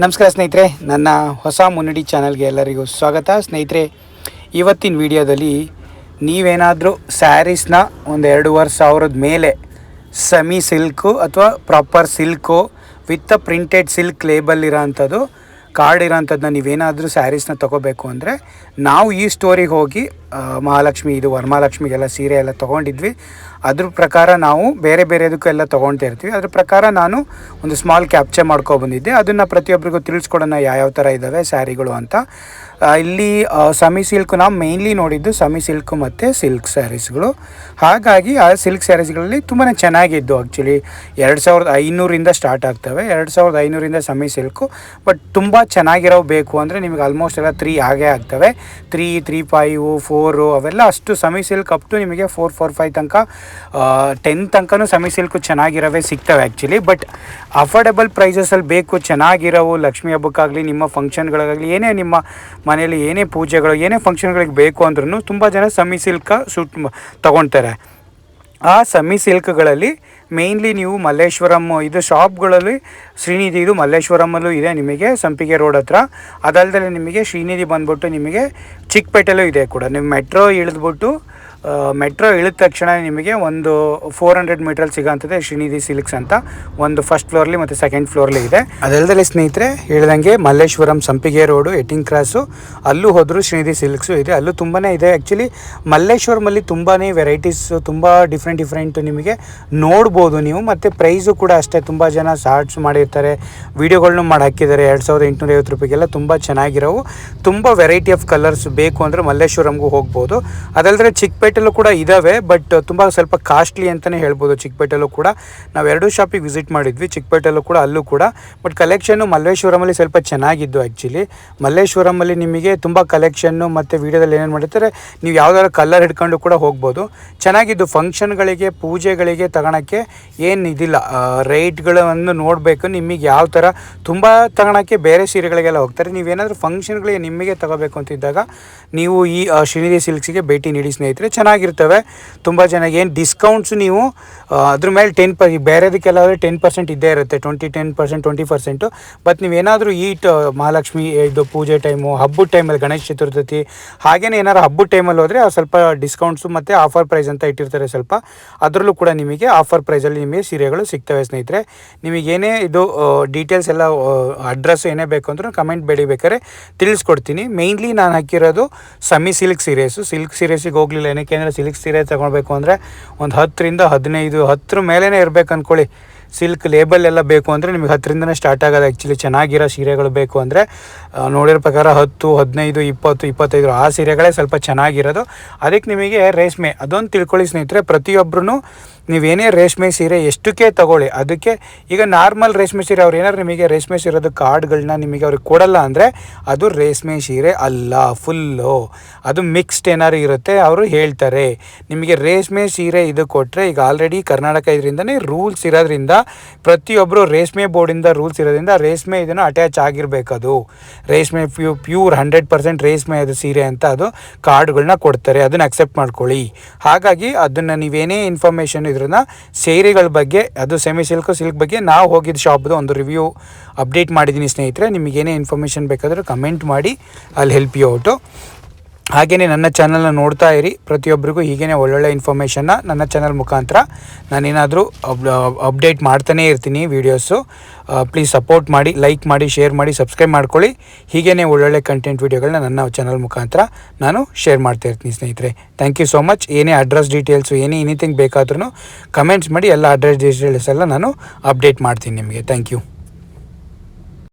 ನಮಸ್ಕಾರ ಸ್ನೇಹಿತರೆ, ನನ್ನ ಹೊಸ ಮುನ್ನಡಿ ಚಾನಲ್ಗೆ ಎಲ್ಲರಿಗೂ ಸ್ವಾಗತ. ಸ್ನೇಹಿತರೆ, ಇವತ್ತಿನ ವಿಡಿಯೋದಲ್ಲಿ ನೀವೇನಾದರೂ ಸ್ಯಾರೀಸ್ನ ಒಂದು 2,500 ಮೇಲೆ ಸೆಮಿ ಸಿಲ್ಕು ಅಥವಾ proper silk with printed silk label ಇರೋಂಥದ್ದು ಕಾರ್ಡ್ ಇರೋಂಥದ್ದನ್ನ ನೀವೇನಾದರೂ ಸ್ಯಾರೀಸ್ನ ತೊಗೋಬೇಕು ಅಂದರೆ ನಾವು ಈ ಸ್ಟೋರಿಗೆ ಹೋಗಿ ಮಹಾಲಕ್ಷ್ಮಿ ಇದು ವರಮಹಾಲಕ್ಷ್ಮಿಗೆಲ್ಲ ಸೀರೆ ಎಲ್ಲ ತೊಗೊಂಡಿದ್ವಿ. ಅದ್ರ ಪ್ರಕಾರ ನಾವು ಬೇರೆ ಬೇರೆದಕ್ಕೆಲ್ಲ ತೊಗೊಳ್ತಾ ಇರ್ತೀವಿ. ಅದ್ರ ಪ್ರಕಾರ ನಾನು ಒಂದು ಸ್ಮಾಲ್ ಕ್ಯಾಪ್ಚರ್ ಮಾಡ್ಕೊಬಂದಿದ್ದೆ. ಅದನ್ನು ಪ್ರತಿಯೊಬ್ಬರಿಗೂ ತಿಳಿಸ್ಕೊಡೋಣ ಯಾವ್ಯಾವ ಥರ ಇದ್ದಾವೆ ಸ್ಯಾರಿಗಳು ಅಂತ. ಇಲ್ಲಿ ಸೆಮಿ ಸಿಲ್ಕು ನಾವು ಮೇಯ್ನ್ಲಿ ನೋಡಿದ್ದು ಸೆಮಿ ಸಿಲ್ಕು ಮತ್ತು ಸಿಲ್ಕ್ ಸ್ಯಾರೀಸ್ಗಳು. ಹಾಗಾಗಿ ಆ ಸಿಲ್ಕ್ ಸ್ಯಾರೀಸ್ಗಳಲ್ಲಿ ತುಂಬಾ ಚೆನ್ನಾಗಿದ್ದು. ಆ್ಯಕ್ಚುಲಿ 2,500ರಿಂದ ಸ್ಟಾರ್ಟ್ ಆಗ್ತವೆ. 2,500ರಿಂದ ಸೆಮಿ ಸಿಲ್ಕು. ಬಟ್ ತುಂಬ ಚೆನ್ನಾಗಿರೋ ಬೇಕು ಅಂದರೆ ನಿಮಗೆ ಆಲ್ಮೋಸ್ಟ್ ಎಲ್ಲ 3 ಆಗೇ ಆಗ್ತವೆ. 3, 3.5, 4 ಅವೆಲ್ಲ ಅಷ್ಟು ಸೆಮಿ ಸಿಲ್ಕ್ ಅಪ್ ಟು ನಿಮಗೆ 4, 4, 5 ತನಕ 10 ತನಕನೂ ಸೆಮಿ ಸಿಲ್ಕು ಚೆನ್ನಾಗಿರೋವೇ ಸಿಗ್ತವೆ ಆ್ಯಕ್ಚುಲಿ. ಬಟ್ ಅಫೋರ್ಡೆಬಲ್ ಪ್ರೈಸಸಲ್ಲಿ ಬೇಕು ಚೆನ್ನಾಗಿರೋವು, ಲಕ್ಷ್ಮೀ ಹಬ್ಬಕ್ಕಾಗಲಿ ನಿಮ್ಮ ಫಂಕ್ಷನ್ಗಳಿಗಾಗಲಿ ಏನೇ ನಿಮ್ಮ ಮನೆಯಲ್ಲಿ ಏನೇ ಪೂಜೆಗಳು ಏನೇ ಫಂಕ್ಷನ್ಗಳಿಗೆ ಬೇಕು ಅಂದ್ರೂ ತುಂಬ ಜನ ಸೆಮಿ ಸಿಲ್ಕ ಸೂಟ್ ತೊಗೊಳ್ತಾರೆ. ಆ ಸೆಮಿ ಸಿಲ್ಕ್ಗಳಲ್ಲಿ ಮೇಯ್ನ್ಲಿ ನೀವು ಮಲ್ಲೇಶ್ವರಂ ಇದು ಶಾಪ್ಗಳಲ್ಲಿ ಶ್ರೀನಿಧಿ ಇದು ಮಲ್ಲೇಶ್ವರಮಲ್ಲೂ ಇದೆ ನಿಮಗೆ ಸಂಪಿಗೆ ರೋಡ್ ಹತ್ರ. ಅದಲ್ಲದೆ ನಿಮಗೆ ಶ್ರೀನಿಧಿ ಬಂದ್ಬಿಟ್ಟು ನಿಮಗೆ ಚಿಕ್ಕಪೇಟೆಲ್ಲೂ ಇದೆ ಕೂಡ. ನೀವು ಮೆಟ್ರೋ ಇಳಿದ ತಕ್ಷಣ ನಿಮಗೆ ಒಂದು 400 ಮೀಟ್ರಲ್ಲಿ ಸಿಗೋಂಥದ್ದೇ ಶ್ರೀನಿಧಿ ಸಿಲ್ಕ್ಸ್ ಅಂತ. ಒಂದು ಫಸ್ಟ್ ಫ್ಲೋರ್ಲಿ ಮತ್ತು ಸೆಕೆಂಡ್ ಫ್ಲೋರ್ಲಿ ಇದೆ. ಅದಲ್ಲದೆ ಸ್ನೇಹಿತರೆ ಹೇಳ್ದಂಗೆ ಮಲ್ಲೇಶ್ವರಂ ಸಂಪಿಗೆ ರೋಡು ಎಟ್ಟಿಂಗ್ ಕ್ರಾಸು ಅಲ್ಲೂ ಹೋದರೂ ಶ್ರೀನಿಧಿ ಸಿಲ್ಕ್ಸು ಇದೆ. ಅಲ್ಲೂ ತುಂಬಾ ಇದೆ. ಆ್ಯಕ್ಚುಲಿ ಮಲ್ಲೇಶ್ವರಮಲ್ಲಿ ತುಂಬಾ ವೆರೈಟೀಸು ತುಂಬ ಡಿಫ್ರೆಂಟ್ ನಿಮಗೆ ನೋಡ್ಬೋದು ನೀವು. ಮತ್ತು ಪ್ರೈಸು ಕೂಡ ಅಷ್ಟೇ. ತುಂಬ ಜನ ಶಾರ್ಟ್ಸ್ ಮಾಡಿರ್ತಾರೆ, ವೀಡಿಯೋಗಳನ್ನೂ ಮಾಡಿ ಹಾಕಿದ್ದಾರೆ. 2,850 ರೂಪಾಯಿಗೆಲ್ಲ ತುಂಬ ಚೆನ್ನಾಗಿರೋವು. ತುಂಬ ವೆರೈಟಿ ಆಫ್ ಕಲರ್ಸ್ ಬೇಕು ಅಂದರೆ ಮಲ್ಲೇಶ್ವರಂಗೂ ಹೋಗ್ಬೋದು. ಅದಲ್ಲದೆ ಚಿಕ್ಕಪೇಟೆಲ್ಲೂ ಕೂಡ ಇದ್ದಾವೆ, ಬಟ್ ತುಂಬ ಸ್ವಲ್ಪ ಕಾಸ್ಟ್ಲಿ ಅಂತಲೇ ಹೇಳ್ಬೋದು. ಚಿಕ್ಕಪೇಟೆಲ್ಲೂ ಕೂಡ ನಾವು 2 ಶಾಪಿಗೆ ವಿಸಿಟ್ ಮಾಡಿದ್ವಿ, ಚಿಕ್ಕಪೇಟೆಲ್ಲೂ ಕೂಡ ಅಲ್ಲೂ ಕೂಡ. ಬಟ್ ಕಲೆಕ್ಷನ್ನು ಮಲ್ಲೇಶ್ವರಮಲ್ಲಿ ಸ್ವಲ್ಪ ಚೆನ್ನಾಗಿದ್ದು. ಆ್ಯಕ್ಚುಲಿ ಮಲ್ಲೇಶ್ವರಮಲ್ಲಿ ನಿಮಗೆ ತುಂಬ ಕಲೆಕ್ಷನ್ನು ಮತ್ತು ವೀಡಿಯೋದಲ್ಲಿ ಏನೇನು ಮಾಡಿರ್ತಾರೆ ನೀವು ಯಾವ್ದಾದ್ರು ಕಲರ್ ಹಿಡ್ಕೊಂಡು ಕೂಡ ಹೋಗ್ಬೋದು. ಚೆನ್ನಾಗಿದ್ದು. ಫಂಕ್ಷನ್ಗಳಿಗೆ ಪೂಜೆಗಳಿಗೆ ತಗೊಳಕ್ಕೆ ಏನು ಇದಿಲ್ಲ, ರೇಟ್ಗಳನ್ನು ನೋಡಬೇಕು. ನಿಮಗೆ ಯಾವ ಥರ ತುಂಬ ತಗೊಳಕ್ಕೆ ಬೇರೆ ಸೀರೆಗಳಿಗೆಲ್ಲ ಹೋಗ್ತಾರೆ. ನೀವೇನಾದರೂ ಫಂಕ್ಷನ್ಗಳಿಗೆ ನಿಮಗೆ ತಗೋಬೇಕು ಅಂತಿದ್ದಾಗ ನೀವು ಈ ಶ್ರೀನಿಧಿ ಸಿಲ್ಕ್ಸಿಗೆ ಭೇಟಿ ನೀಡಿ ಸ್ನೇಹಿತರೆ. ಚೆನ್ನಾಗಿರ್ತವೆ. ತುಂಬ ಚೆನ್ನಾಗಿ ಏನು ಡಿಸ್ಕೌಂಟ್ಸು ನೀವು ಅದ್ರ ಮೇಲೆ 10% ಬೇರೆದಕ್ಕೆಲ್ಲ 10% ಇದ್ದೇ ಇರುತ್ತೆ. 10%, 20%. ಬಟ್ ನೀವೇನಾದರೂ ಮಹಾಲಕ್ಷ್ಮಿ ಇದು ಪೂಜೆ ಟೈಮು, ಹಬ್ಬದ ಟೈಮಲ್ಲಿ ಗಣೇಶ ಚತುರ್ಥಿ ಹಾಗೇನೇ ಏನಾದ್ರು ಹಬ್ಬದ ಟೈಮಲ್ಲಿ ಹೋದರೆ ಸ್ವಲ್ಪ ಡಿಸ್ಕೌಂಟ್ಸು ಮತ್ತು ಆಫರ್ ಪ್ರೈಸ್ ಅಂತ ಇಟ್ಟಿರ್ತಾರೆ ಸ್ವಲ್ಪ. ಅದರಲ್ಲೂ ಕೂಡ ನಿಮಗೆ ಆಫರ್ ಪ್ರೈಸಲ್ಲಿ ನಿಮಗೆ ಸೀರೆಗಳು ಸಿಗ್ತವೆ ಸ್ನೇಹಿತರೆ. ನಿಮಗೇನೇ ಇದು ಡೀಟೇಲ್ಸ್ ಎಲ್ಲ ಅಡ್ರೆಸ್ ಏನೇ ಬೇಕು ಅಂದರೂ ಕಮೆಂಟ್ ಬೇಕಾದ್ರೆ ತಿಳಿಸ್ಕೊಡ್ತೀನಿ. ಮೇಯ್ನ್ಲಿ ನಾನು ಹಾಕಿರೋದು ಸೆಮಿ ಸಿಲ್ಕ್ ಸೀರೆಸಿಗೆ ಹೋಗಲಿಲ್ಲ. ಏನಕ್ಕೆ ಸಿಲ್ಕ್ ಸೀರೆ ತೊಗೊಳ್ಬೇಕು ಅಂದರೆ ಒಂದು 10ರಿಂದ 15, 10 ಮೇಲೇ ಇರಬೇಕು ಅಂದ್ಕೊಳ್ಳಿ. ಸಿಲ್ಕ್ ಲೇಬಲ್ ಎಲ್ಲ ಬೇಕು ಅಂದರೆ ನಿಮಗೆ 10ರಿಂದನೇ ಸ್ಟಾರ್ಟ್ ಆಗೋದು. ಆ್ಯಕ್ಚುಲಿ ಚೆನ್ನಾಗಿರೋ ಸೀರೆಗಳು ಬೇಕು ಅಂದರೆ ನೋಡಿರೋ ಪ್ರಕಾರ 10, 15, 20, 25 ಆ ಸೀರೆಗಳೇ ಸ್ವಲ್ಪ ಚೆನ್ನಾಗಿರೋದು. ಅದಕ್ಕೆ ನಿಮಗೆ ರೇಷ್ಮೆ ಅದೊಂದು ತಿಳ್ಕೊಳ್ಳಿ ಸ್ನೇಹಿತರೆ. ಪ್ರತಿಯೊಬ್ಬರೂ ನೀವೇನೇ ರೇಷ್ಮೆ ಸೀರೆ ಎಷ್ಟಕ್ಕೆ ತೊಗೊಳ್ಳಿ, ಅದಕ್ಕೆ ಈಗ ನಾರ್ಮಲ್ ರೇಷ್ಮೆ ಸೀರೆ ಅವ್ರು ಏನಾದ್ರು ನಿಮಗೆ ರೇಷ್ಮೆ ಸೀರೆದು ಕಾರ್ಡ್ಗಳನ್ನ ನಿಮಗೆ ಅವ್ರಿಗೆ ಕೊಡಲ್ಲ ಅಂದರೆ ಅದು ರೇಷ್ಮೆ ಸೀರೆ ಅಲ್ಲ, ಫುಲ್ಲು ಅದು ಮಿಕ್ಸ್ಡ್ ಏನಾದ್ರು ಇರುತ್ತೆ. ಅವರು ಹೇಳ್ತಾರೆ ನಿಮಗೆ ರೇಷ್ಮೆ ಸೀರೆ ಇದು ಕೊಟ್ಟರೆ, ಈಗ ಆಲ್ರೆಡಿ ಕರ್ನಾಟಕ ಇದರಿಂದನೇ ರೂಲ್ಸ್ ಇರೋದ್ರಿಂದ ಪ್ರತಿಯೊಬ್ಬರು ರೇಷ್ಮೆ ಬೋರ್ಡಿಂದ ರೂಲ್ಸ್ ಇರೋದ್ರಿಂದ ರೇಷ್ಮೆ ಇದನ್ನು ಅಟ್ಯಾಚ್ ಆಗಿರಬೇಕು. ಅದು ರೇಷ್ಮೆ ಪ್ಯೂರ್ 100% ರೇಷ್ಮೆ ಅದು ಸೀರೆ ಅಂತ ಅದು ಕಾರ್ಡ್ಗಳನ್ನ ಕೊಡ್ತಾರೆ. ಅದನ್ನು ಅಕ್ಸೆಪ್ಟ್ ಮಾಡ್ಕೊಳ್ಳಿ. ಹಾಗಾಗಿ ಅದನ್ನು ನೀವೇನೇ ಇನ್ಫಾರ್ಮೇಷನ್ ಇದ್ರನ್ನ ಸೀರೆಗಳ ಬಗ್ಗೆ, ಅದು ಸೆಮಿ ಸಿಲ್ಕ್ ಬಗ್ಗೆ ನಾವು ಹೋಗಿದ್ದ ಶಾಪ್ದು ಒಂದು ರಿವ್ಯೂ ಅಪ್ಡೇಟ್ ಮಾಡಿದ್ದೀನಿ ಸ್ನೇಹಿತರೆ. ನಿಮಗೇನೇ ಇನ್ಫಾರ್ಮೇಷನ್ ಬೇಕಾದರೂ ಕಮೆಂಟ್ ಮಾಡಿ, ಅಲ್ಲಿ ಹೆಲ್ಪ್ ಯು ಔಟು. ಹಾಗೆಯೇ ನನ್ನ ಚಾನಲ್ನ ನೋಡ್ತಾ ಇರಿ. ಪ್ರತಿಯೊಬ್ಬರಿಗೂ ಹೀಗೇ ಒಳ್ಳೊಳ್ಳೆ ಇನ್ಫಾರ್ಮೇಷನ್ನ ನನ್ನ ಚಾನಲ್ ಮುಖಾಂತರ ನಾನೇನಾದರೂ ಅಪ್ಡೇಟ್ ಮಾಡ್ತಾನೇ ಇರ್ತೀನಿ ವೀಡಿಯೋಸು. ಪ್ಲೀಸ್ ಸಪೋರ್ಟ್ ಮಾಡಿ, ಲೈಕ್ ಮಾಡಿ, ಶೇರ್ ಮಾಡಿ, ಸಬ್ಸ್ಕ್ರೈಬ್ ಮಾಡ್ಕೊಳ್ಳಿ. ಹೀಗೇ ಒಳ್ಳೊಳ್ಳೆ ಕಂಟೆಂಟ್ ವೀಡಿಯೋಗಳನ್ನ ನನ್ನ ಚಾನಲ್ ಮುಖಾಂತರ ನಾನು ಶೇರ್ ಮಾಡ್ತಾ ಇರ್ತೀನಿ ಸ್ನೇಹಿತರೆ. Thank you so much. ಏನೇ ಅಡ್ರೆಸ್ ಡೀಟೇಲ್ಸು ಎನಿಥಿಂಗ್ ಬೇಕಾದ್ರೂ ಕಮೆಂಟ್ಸ್ ಮಾಡಿ. ಎಲ್ಲ ಅಡ್ರೆಸ್ ಡೀಟೇಲ್ಸ್ ಎಲ್ಲ ನಾನು ಅಪ್ಡೇಟ್ ಮಾಡ್ತೀನಿ ನಿಮಗೆ. Thank you.